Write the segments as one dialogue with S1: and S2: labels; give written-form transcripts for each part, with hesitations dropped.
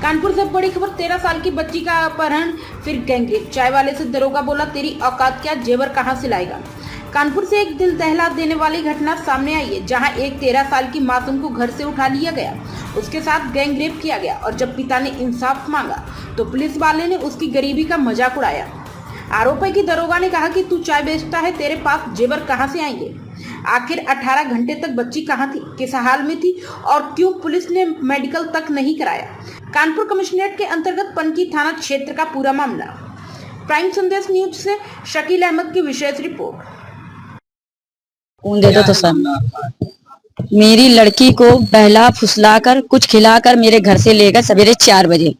S1: कानपुर से बड़ी खबर, 13 साल की बच्ची का अपहरण, फिर गैंगरेप। चाय वाले से दरोगा बोला तेरी औकात क्या, जेवर कहां से लाएगा। कानपुर से एक दिल दहला देने वाली घटना सामने आई है, जहां एक 13 साल की मासूम को घर से उठा लिया गया, उसके साथ गैंगरेप किया गया और जब पिता ने इंसाफ मांगा तो पुलिस वाले ने उसकी गरीबी का मजाक उड़ाया। आरोप है कि दरोगा ने कहा कि तू चाय बेचता है, तेरे पास जेवर कहां से आएंगे। आखिर 18 घंटे तक बच्ची कहां थी, किस हाल में थी और क्यों पुलिस ने मेडिकल तक नहीं कराया। कानपुर कमिश्नरेट के अंतर्गत पनकी थाना क्षेत्र का पूरा मामला। प्राइम संदेश न्यूज से शकील अहमद की विशेष रिपोर्ट।
S2: दे दो तो सर, मेरी लड़की को बहला फुसलाकर कुछ खिलाकर मेरे घर से ले गए सवेरे 4 बजे।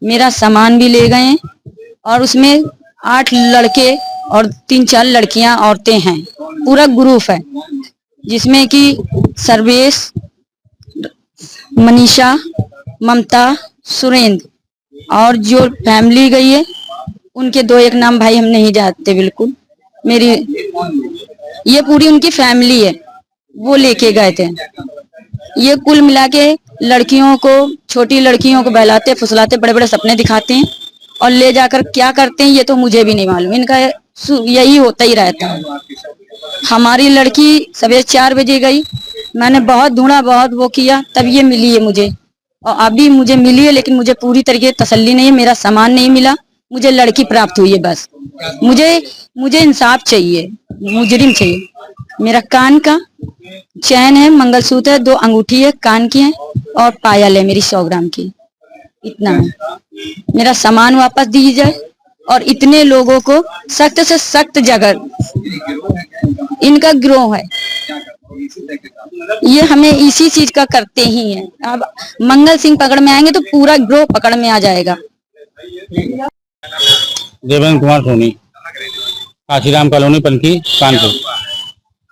S2: मेरा सामान भी ले गए और उसमें 8 लड़के और 3-4 लड़कियां औरतें हैं। पूरा ग्रुप है जिसमें कि सर्वेश, मनीषा, ममता, सुरेंद्र और जो फैमिली गई है उनके 2-1 नाम भाई हम नहीं जानते बिल्कुल। मेरी ये पूरी उनकी फैमिली है, वो लेके गए थे। ये कुल मिला के लड़कियों को, छोटी लड़कियों को बहलाते फुसलाते, बड़े बड़े सपने दिखाते हैं और ले जाकर क्या करते हैं ये तो मुझे भी नहीं मालूम। इनका यही होता ही रहता है। हमारी लड़की सवेरे 4 बजे गई, मैंने बहुत ढूंढा, बहुत वो किया, तब ये मिली है मुझे और अभी मुझे मिली है, लेकिन मुझे पूरी तरीके तसल्ली नहीं है। मेरा सामान नहीं मिला, मुझे लड़की प्राप्त हुई है। बस मुझे इंसाफ चाहिए, मुजरिम चाहिए। मेरा कान का चैन है, मंगलसूत्र है, 2 अंगूठी है कान की है और पायल है मेरी 100 ग्राम की। इतना है। मेरा सामान वापस दीजिए जाए और इतने लोगों को सख्त से सख्त जगह, इनका गिरोह है, ये हमें इसी चीज का करते ही हैं। अब मंगल सिंह पकड़ में आएंगे तो पूरा गिरोह पकड़ में आ जाएगा।
S3: देवेंद्र कुमार सोनी, काशीराम कॉलोनी, पनकी, कानपुर।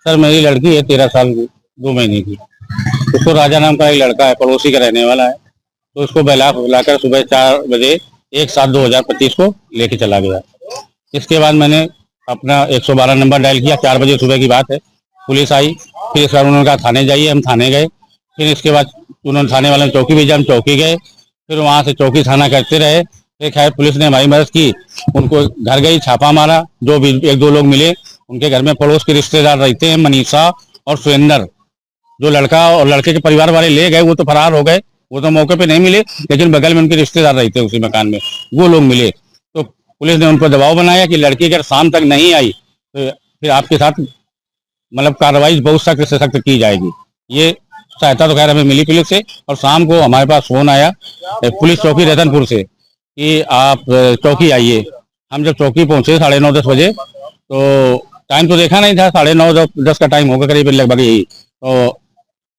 S3: सर मेरी लड़की है 13 साल की, 2 महीने की। उसको राजा नाम का एक लड़का है, पड़ोसी का रहने वाला है, तो उसको बहला फुसलाकर सुबह 4 बजे 1/7/2025 को लेके चला गया। इसके बाद मैंने अपना 112 नंबर डायल किया। 4 बजे सुबह की बात है। पुलिस आई, फिर इसके बाद उन्होंने कहा थाने जाइए, हम थाने गए। फिर इसके बाद उन्होंने थाने वाले चौकी भेजा, हम चौकी गए। फिर वहां से चौकी थाना करते रहे। फिर खैर पुलिस ने हमारी मदद की, उनको घर गई, छापा मारा। जो भी 1-2 लोग मिले, उनके घर में पड़ोस के रिश्तेदार रहते हैं, मनीषा और सुरेंद्र। जो लड़का और लड़के के परिवार वाले ले गए वो तो फरार हो गए, वो तो मौके पे नहीं मिले, लेकिन बगल में उनके रिश्तेदार रहते हैं उसी मकान में, वो लोग मिले। तो पुलिस ने उन पर दबाव बनाया कि लड़की अगर शाम तक नहीं आई तो फिर आपके साथ मतलब कार्रवाई बहुत सख्त से सख्त की जाएगी। ये सहायता तो खैर हमें मिली पुलिस से। और शाम को हमारे पास फोन आया पुलिस चौकी रतनपुर से कि आप चौकी आइए। हम जब चौकी पहुंचे 9:30-10 बजे, तो टाइम तो देखा नहीं था, 9:30-10 का टाइम होगा करीब लगभग यही। तो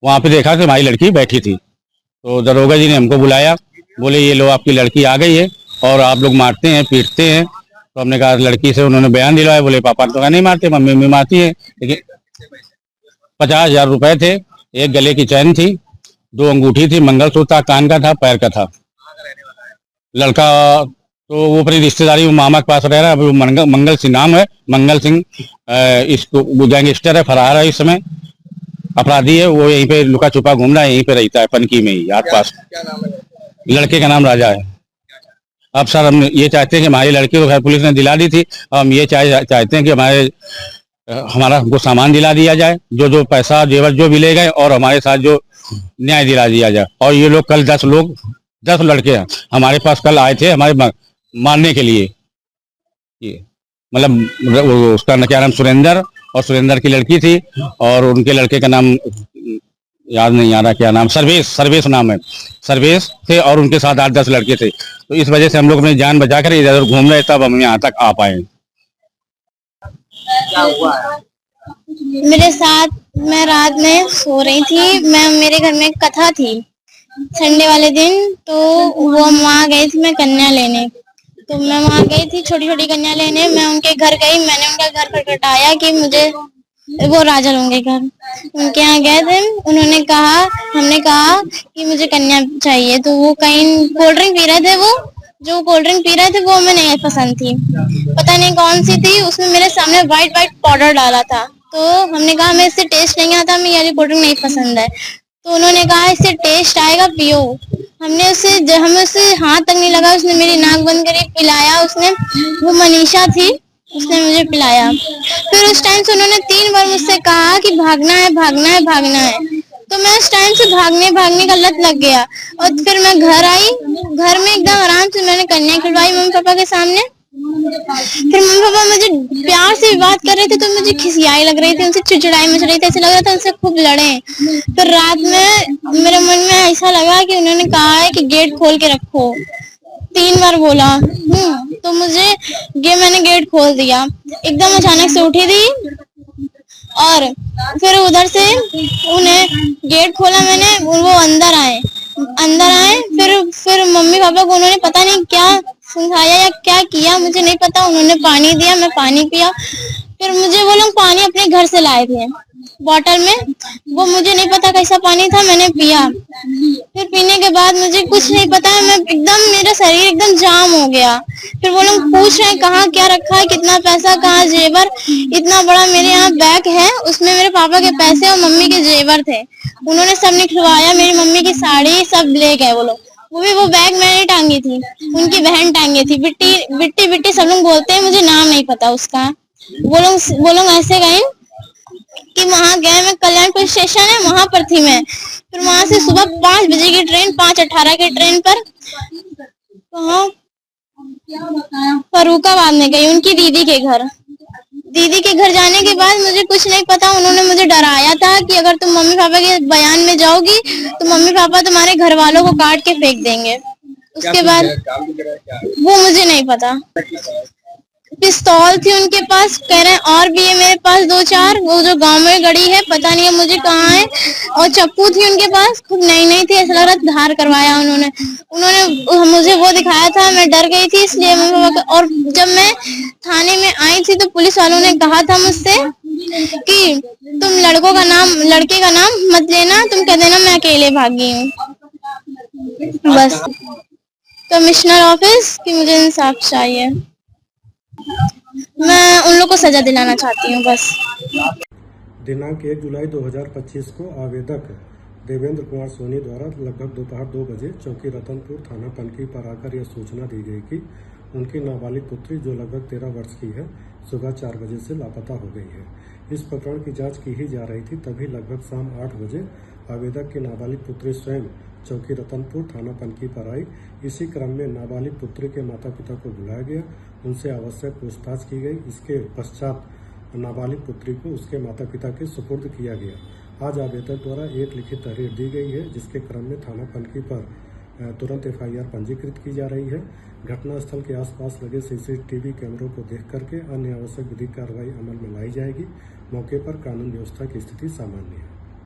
S3: वहां पे देखा कि हमारी लड़की बैठी थी। तो दरोगा जी ने हमको बुलाया, बोले ये लो आपकी लड़की आ गई है और आप लोग मारते हैं, पीटते हैं। तो हमने कहा, लड़की से उन्होंने बयान दिलवाया। बोले पापा तो नहीं मारते, मम्मी मम्मी मारती है। लेकिन 50,000 रुपए थे, एक गले की चैन थी, 2 अंगूठी थी, मंगलसूत्र था, कान का था, पैर का था। लड़का तो वो अपनी रिश्तेदारी वो मामा के पास रह रहा है। वो मंगल सिंह नाम है, मंगल सिंह। इसको गैंगस्टर है, फरार है, इस समय अपराधी है। वो यहीं पे लुका छुपा घूम रहा है, यहीं पे रहता है पनकी में ही आस पास। लड़के का नाम राजा है। अब सर हम ये चाहते हैं कि हमारी लड़की को खैर पुलिस ने दिला दी थी, हम ये चाहते हैं कि हमारा हमको सामान दिला दिया जाए, जो पैसा जेवर जो भी ले गए, और हमारे साथ जो न्याय दिला दिया जाए। और ये लोग कल 10 लड़के हैं हमारे पास कल आए थे हमारे मारने के लिए। ये मतलब उसका क्या नाम सुरेंद्र, और सुरेंद्र की लड़की थी, और उनके लड़के का नाम याद नहीं आ रहा, क्या नाम, सर्वेश नाम है। सर्वेश थे और उनके साथ 8-10 लड़के थे। तो इस वजह से हम लोग अपनी जान बचाकर इधर उधर घूम रहे, तब हम यहाँ तक आ पाए।
S4: क्या हुआ है?
S5: मेरे साथ, मैं रात में सो रही थी, मेरे घर में कथा थी संडे वाले दिन, तो वो वहाँ गई थी मैं कन्या लेने। तो मैं वहाँ गई थी छोटी छोटी कन्या लेने, मैं उनके घर गई, मैंने उनका घर खटखटाया कि मुझे वो राजा होंगे घर, उनके यहाँ गए थे। उन्होंने कहा, हमने कहा कि मुझे कन्या चाहिए, तो वो कहीं कोल्ड ड्रिंक पी रहे थे। वो जो कोल्ड ड्रिंक पी रहे थे वो हमें नहीं पसंद थी, पता नहीं कौन सी थी, उसमें मेरे सामने व्हाइट व्हाइट पाउडर डाला था। तो हमने कहा हमें इससे टेस्ट नहीं आता, हमें ये कोल्ड ड्रिंक नहीं पसंद है। तो उन्होंने कहा इससे टेस्ट आएगा, पियो। हमें उससे हाथ तक नहीं लगा, उसने मेरी नाक बंद करी, पिलाया उसने। वो मनीषा थी, उसने मुझे पिलाया। फिर उस टाइम से उन्होंने 3 बार मुझसे कहा कि भागना है, भागना है, भागना है। तो मैं उस टाइम से भागने का लत लग गया। और फिर मैं घर आई, घर में एकदम आराम से मैंने कन्या खिलवाई मम्मी पापा के सामने। फिर मम्मी पापा मुझे प्यार से बात कर रहे थे तो मुझे खिसियाई लग रही थी, उनसे चिड़चिड़ाई मच रही थी, ऐसा लग रहा था उनसे खूब लड़े। फिर रात में मेरे मन में ऐसा लगा कि उन्होंने कहा है कि गेट खोल के रखो, 3 बार बोला। तो मैंने गेट खोल दिया। एकदम अचानक से उठी थी और फिर उधर से उन्हें गेट खोला मैंने, वो अंदर आए। फिर मम्मी पापा को उन्होंने पता नहीं क्या समझाया या क्या किया, मुझे नहीं पता। उन्होंने पानी दिया, मैं पानी पिया। फिर मुझे वो लोग पानी अपने घर से लाए थे बॉटल में, वो मुझे नहीं पता कैसा पानी था, मैंने पिया। फिर पीने के बाद मुझे कुछ नहीं पता, मेरा शरीर एकदम जाम हो गया। फिर वो लोग पूछ रहे हैं कहाँ क्या रखा है, कितना पैसा, कहाँ जेवर। इतना बड़ा मेरे यहाँ बैग है, उसमें मेरे पापा के पैसे और मम्मी के जेवर थे। उन्होंने सब निकलवाया, मेरी मम्मी की साड़ी सब ले गए वो लोग। वो बैग मैंने टांगी थी, उनकी बहन टांगी थी। बिट्टी बिट्टी सब लोग बोलते हैं, मुझे नाम नहीं पता उसका। वो लोग ऐसे गए कि वहां गए, मैं कल्याणपुर स्टेशन है वहां पर थी मैं। फिर वहां से सुबह 5 बजे की ट्रेन, 5:18 की ट्रेन पर वहां फरुखाबाद में गई उनकी दीदी के घर। दीदी के घर जाने के बाद मुझे कुछ नहीं पता, उन्होंने मुझे डराया था कि अगर तुम मम्मी पापा के बयान में जाओगी तो मम्मी पापा तुम्हारे घर वालों को काट के फेंक देंगे। उसके बाद वो मुझे नहीं पता। पिस्तौल थी उनके पास, कह रहे हैं और भी है मेरे पास 2-4, वो जो गांव में गड़ी है पता नहीं है मुझे कहाँ है। और चप्पू थी उनके पास, खूब नई थी, ऐसा लग रहा था धार करवाया उन्होंने मुझे वो दिखाया था। मैं डर गई थी इसलिए और जब मैं थाने में आई थी तो पुलिस वालों ने कहा था मुझसे कि तुम लड़के का नाम मत लेना, तुम कह देना मैं अकेले भागी हूँ। बस कमिश्नर ऑफिस कि मुझे इंसाफ चाहिए, मैं उन लोग को सजा दिलाना चाहती हूँ बस।
S4: दिनांक 1 जुलाई 2025 को आवेदक देवेंद्र कुमार सोनी द्वारा लगभग दोपहर 2 बजे चौकी रतनपुर थाना पनकी पर आकर यह सूचना दी गई कि उनकी नाबालिग पुत्री जो लगभग 13 वर्ष की है सुबह 4 बजे से लापता हो गई है। इस प्रकरण की जांच की ही जा रही थी, तभी लगभग शाम 8 बजे आवेदक की नाबालिग पुत्री स्वयं चौकी रतनपुर थाना पनकी पर आई। इसी क्रम में नाबालिग पुत्री के माता पिता को बुलाया गया, उनसे आवश्यक पूछताछ की गई। इसके पश्चात नाबालिग पुत्री को उसके माता पिता के सुपुर्द किया गया। आज आवेदक द्वारा एक लिखित तहरीर दी गई है, जिसके क्रम में थाना पनकी पर तुरंत FIR पंजीकृत की जा रही है। घटनास्थल के आसपास लगे CCTV कैमरों को देख करके अन्य आवश्यक विधिक कार्रवाई अमल में लाई जाएगी। मौके पर कानून व्यवस्था की स्थिति सामान्य है।